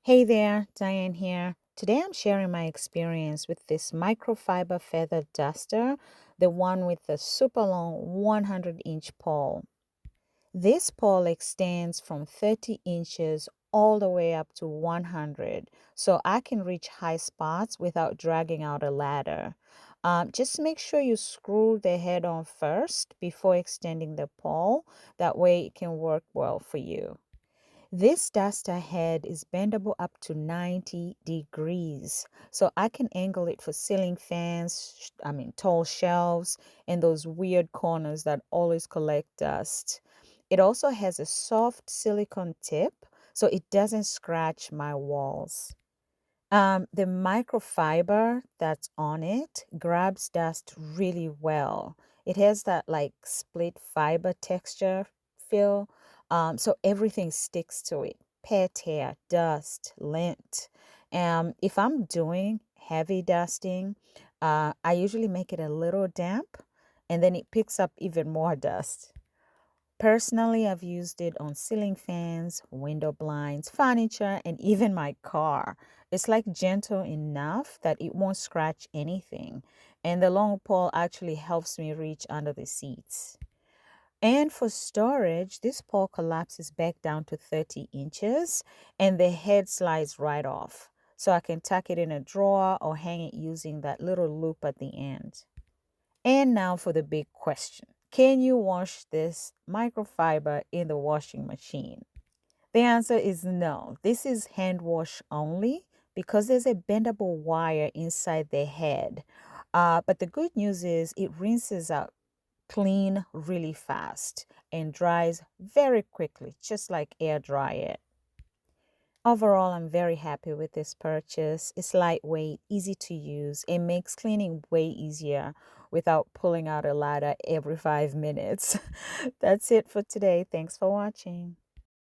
Hey there, Diane here. Today I'm sharing my experience with this microfiber feather duster, the one with the super long 100-inch pole. This pole extends from 30 inches all the way up to 100, so I can reach high spots without dragging out a ladder. Just make sure you screw the head on first before extending the pole. That way it can work well for you. This duster head is bendable up to 90 degrees, so I can angle it for ceiling fans, tall shelves, and those weird corners that always collect dust. It also has a soft silicone tip, so it doesn't scratch my walls. The microfiber that's on it grabs dust really well. It has that like split fiber texture feel, so everything sticks to it. Pet hair, dust, lint. If I'm doing heavy dusting, I usually make it a little damp, and then it picks up even more dust. Personally, I've used it on ceiling fans, window blinds, furniture, and even my car. It's like gentle enough that it won't scratch anything. And the long pole actually helps me reach under the seats. And for storage, this pole collapses back down to 30 inches and the head slides right off. So I can tuck it in a drawer or hang it using that little loop at the end. And now for the big question. Can you wash this microfiber in the washing machine? The answer is no. This is hand wash only because there's a bendable wire inside the head. But the good news is it rinses out clean really fast and dries very quickly, just like air dry it. Overall, I'm very happy with this purchase. It's lightweight, easy to use. It makes cleaning way easier without pulling out a ladder every 5 minutes. That's it for today. Thanks for watching.